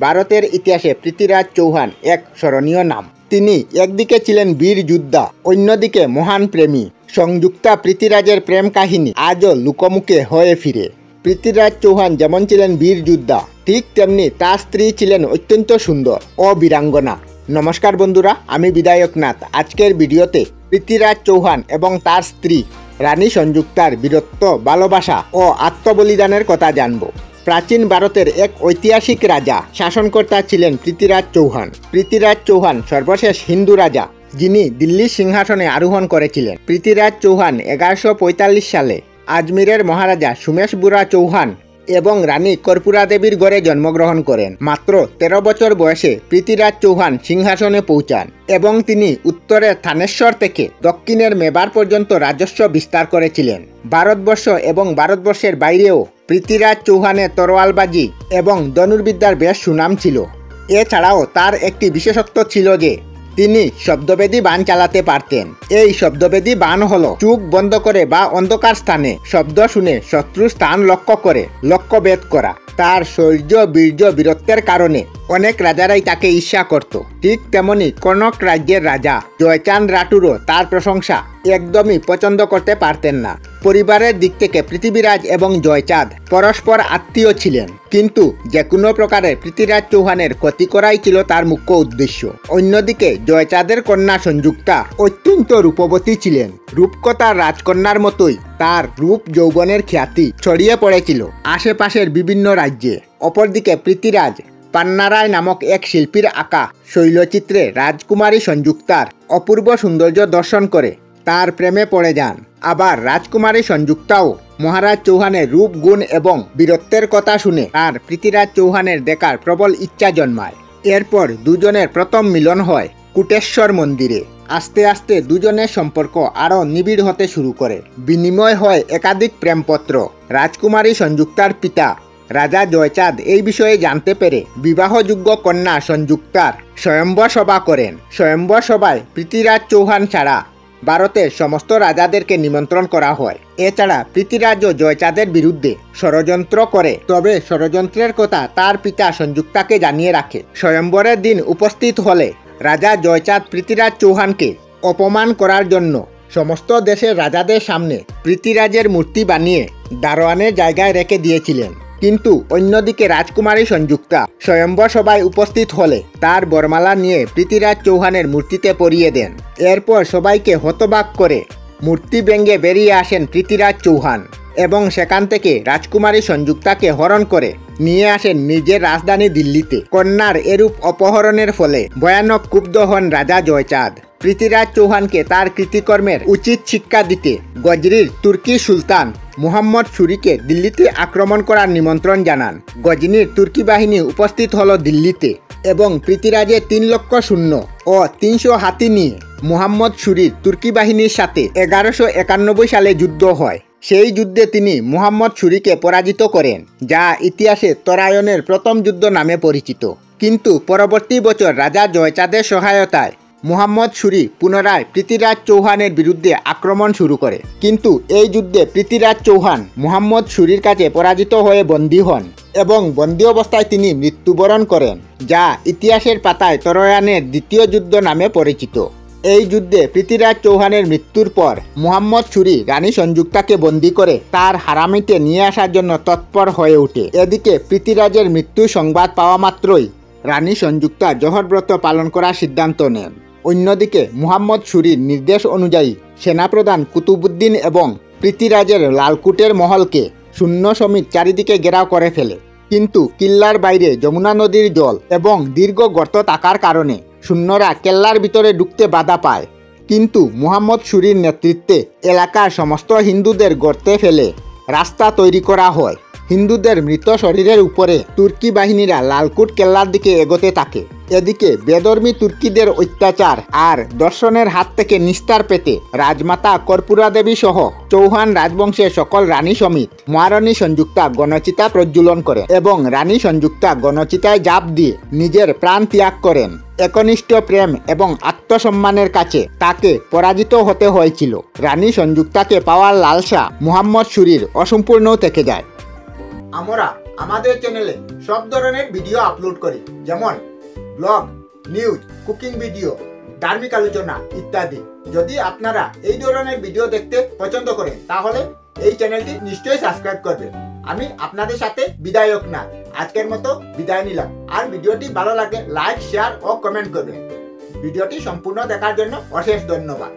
ভারতের ইতিহাসে পৃথ্বীরাজ চৌহান এক স্মরণীয় নাম। তিনি একদিকে ছিলেন বীর যোদ্ধা, অন্যদিকে মহান প্রেমী। সংযুক্তা পৃথ্বীরাজের প্রেম কাহিনী আজও লোকমুখে হয়ে ফিরে। পৃথ্বীরাজ চৌহান যেমন ছিলেন বীর যোদ্ধা, ঠিক তেমনি তার স্ত্রী ছিলেন অত্যন্ত সুন্দর ও বীরাঙ্গনা। নমস্কার বন্ধুরা, আমি বিধায়ক নাথ। আজকের ভিডিওতে পৃথ্বীরাজ চৌহান এবং তার স্ত্রী রানী সংযুক্তার বীরত্ব, ভালোবাসা ও আত্মবলিদানের কথা জানব। প্রাচীন ভারতের এক ঐতিহাসিক রাজা শাসনকর্তা ছিলেন পৃথ্বীরাজ চৌহান। পৃথ্বীরাজ চৌহান সর্বশেষ হিন্দু রাজা, যিনি দিল্লির সিংহাসনে আরোহণ করেছিলেন। পৃথ্বীরাজ চৌহান 1145 সালে আজমিরের মহারাজা সুমেশ বুড়া চৌহান এবং রানী কর্পূরা দেবীর ঘরে জন্মগ্রহণ করেন। মাত্র 13 বছর বয়সে পৃথ্বীরাজ চৌহান সিংহাসনে পৌঁছান এবং তিনি উত্তরের থানেশ্বর থেকে দক্ষিণের মেবার পর্যন্ত রাজস্ব বিস্তার করেছিলেন। ভারতবর্ষ এবং ভারতবর্ষের বাইরেও পৃথ্বীরাজ চৌহানের তরোয়ালবাজি এবং ধনুর্বিদ্যার বেশ সুনাম ছিল। এছাড়াও তার একটি বিশেষত্ব ছিল যে তিনি শব্দবেদী বাণ চালাতে পারতেন। এই শব্দবেদী বাণ হলো চোখ বন্ধ করে বা অন্ধকার স্থানে শব্দ শুনে শত্রুর স্থান লক্ষ্য করে লক্ষ্যভেদ করা। তার শৌর্য, বীর্য, বীরত্বের কারণে অনেক রাজারাই তাকে ঈর্ষা করত। ঠিক তেমনি কনক রাজ্যের রাজা জয়চাঁদ রাঠুরও তার প্রশংসা একদমই পছন্দ করতে পারতেন না। পরিবারের দিক থেকে পৃথ্বীরাজ এবং জয়চাঁদ পরস্পর আত্মীয় ছিলেন, কিন্তু যে কোনো প্রকারে পৃথ্বীরাজ চৌহানের ক্ষতি করাই ছিল তার মুখ্য উদ্দেশ্য। অন্যদিকে জয়চাঁদের কন্যা সংযুক্তা অত্যন্ত রূপবতী ছিলেন। রূপকথার রাজকন্যার মতোই তার রূপ যৌবনের খ্যাতি ছড়িয়ে পড়েছিল আশেপাশের বিভিন্ন রাজ্যে। অপরদিকে পৃথ্বীরাজ পান্নারায় নামক এক শিল্পীর আঁকা শৈলচিত্রে রাজকুমারী সংযুক্তার অপূর্ব সৌন্দর্য দর্শন করে তার প্রেমে পড়ে যান। আবার রাজকুমারী সংযুক্তাও মহারাজ চৌহানের রূপ, গুণ এবং বীরত্বের কথা শুনে তার পৃথ্বীরাজ চৌহানের দেখার প্রবল ইচ্ছা জন্মায়। এরপর দুজনের প্রথম মিলন হয় কুটেশ্বর মন্দিরে। আস্তে আস্তে দুজনের সম্পর্ক আরও নিবিড় হতে শুরু করে। বিনিময় হয় একাধিক প্রেমপত্র। রাজকুমারী সংযুক্তার পিতা রাজা জয়চাঁদ এই বিষয়ে জানতে পেরে বিবাহযোগ্য কন্যা সংযুক্তার স্বয়ম্বর সভা করেন। স্বয়ম্বর সভায় পৃথ্বীরাজ চৌহান ছাড়া ভারতের সমস্ত রাজাদেরকে নিমন্ত্রণ করা হয়। এছাড়া পৃথ্বীরাজও জয়চাঁদের বিরুদ্ধে ষড়যন্ত্র করে, তবে ষড়যন্ত্রের কথা তার পিতা সংযুক্তাকে জানিয়ে রাখে। স্বয়ম্বরের দিন উপস্থিত হলে রাজা জয়চাঁদ পৃথ্বীরাজ চৌহানকে অপমান করার জন্য সমস্ত দেশের রাজাদের সামনে পৃথ্বীরাজের মূর্তি বানিয়ে দারোয়ানের জায়গায় রেখে দিয়েছিলেন। কিন্তু অন্যদিকে রাজকুমারী সংযুক্তা স্বয়ম্বর সভায় উপস্থিত হলে তার বরমালা নিয়ে পৃথ্বীরাজ চৌহানের মূর্তিতে পরিয়ে দেন। এরপর সবাইকে হতবাক করে মূর্তি ভেঙে বেরিয়ে আসেন পৃথ্বীরাজ চৌহান এবং সেখান থেকে রাজকুমারী সংযুক্তাকে হরণ করে নিয়ে আসেন নিজের রাজধানী দিল্লিতে। কন্যার এরূপ অপহরণের ফলে ভয়ানক ক্ষুব্ধ হন রাজা জয়চাঁদ। পৃথ্বীরাজ চৌহানকে তার কৃতিকর্মের উচিত শিক্ষা দিতে গজনির তুর্কি সুলতান মুহাম্মদ সুরিকে দিল্লিতে আক্রমণ করার নিমন্ত্রণ জানান। গজনির তুর্কি বাহিনী উপস্থিত হল দিল্লিতে এবং পৃথ্বীরাজের 3 লক্ষ সৈন্য ও 300 হাতি নিয়ে মুহাম্মদ সুরির তুর্কি বাহিনীর সাথে 1191 সালে যুদ্ধ হয়। সেই যুদ্ধে তিনি মুহাম্মদ সুরিকে পরাজিত করেন, যা ইতিহাসে তরায়নের প্রথম যুদ্ধ নামে পরিচিত। কিন্তু পরবর্তী বছর রাজা জয়চাঁদের সহায়তায় মুহাম্মদ সুরি পুনরায় পৃথ্বীরাজ চৌহানের বিরুদ্ধে আক্রমণ শুরু করে। কিন্তু এই যুদ্ধে পৃথ্বীরাজ চৌহান মুহাম্মদ সুরির কাছে পরাজিত হয়ে বন্দী হন এবং বন্দী অবস্থায় তিনি মৃত্যুবরণ করেন, যা ইতিহাসের পাতায় তরায়নের দ্বিতীয় যুদ্ধ নামে পরিচিত। এই যুদ্ধে পৃথ্বীরাজ চৌহানের মৃত্যুর পর মুহাম্মদ সুরি রানী সংযুক্তাকে বন্দী করে তার হারামিতে নিয়ে আসার জন্য তৎপর হয়ে ওঠে। এদিকে পৃথ্বীরাজের মৃত্যু সংবাদ পাওয়া মাত্রই রানী সংযুক্তা জহরব্রত পালন করার সিদ্ধান্ত নেন। অন্যদিকে মুহাম্মদ সুরির নির্দেশ অনুযায়ী সেনাপ্রধান কুতুবুদ্দিন এবং পৃথ্বীরাজের লালকুটের মহলকে সৈন্য সমেত চারিদিকে ঘেরাও করে ফেলে। কিন্তু কিল্লার বাইরে যমুনা নদীর জল এবং দীর্ঘ গর্ত থাকার কারণে সৈন্যরা কেল্লার ভিতরে ঢুকতে বাধা পায়। কিন্তু মুহাম্মদ সুরির নেতৃত্বে এলাকার সমস্ত হিন্দুদের গর্তে ফেলে রাস্তা তৈরি করা হয়। হিন্দুদের মৃত শরীরের উপরে তুর্কি বাহিনীরা লালকুট কেল্লার দিকে এগোতে থাকে। এদিকে বেধর্মী তুর্কিদের অত্যাচার আর দর্শনের হাত থেকে নিস্তার পেতে রাজমাতা কর্পূরা দেবী সহ চৌহান রাজবংশের সকল রানী সমেত মহারানী সংযুক্তা গণচিতা প্রজ্বলন করেন এবং রানী সংযুক্তা গণচিতায় ঝাঁপ দিয়ে নিজের প্রাণ ত্যাগ করেন। একনিষ্ঠ প্রেম এবং আত্মসম্মানের কাছে তাকে পরাজিত হতে হয়েছিল। রানী সংযুক্তাকে পাওয়ার লালসা মুহাম্মদ সুরির অসম্পূর্ণ থেকে যায়। আমরা আমাদের চ্যানেলে সব ধরনের ভিডিও আপলোড করি, যেমন ব্লগ, নিউজ, কুকিং ভিডিও, ধার্মিক আলোচনা ইত্যাদি। যদি আপনারা এই ধরনের ভিডিও দেখতে পছন্দ করেন তাহলে এই চ্যানেলটি নিশ্চয়ই সাবস্ক্রাইব করবেন। আমি আপনাদের সাথে বিদায়ক না, আজকের মতো বিদায় নিলাম। আর ভিডিওটি ভালো লাগলে লাইক, শেয়ার ও কমেন্ট করবেন। ভিডিওটি সম্পূর্ণ দেখার জন্য অশেষ ধন্যবাদ।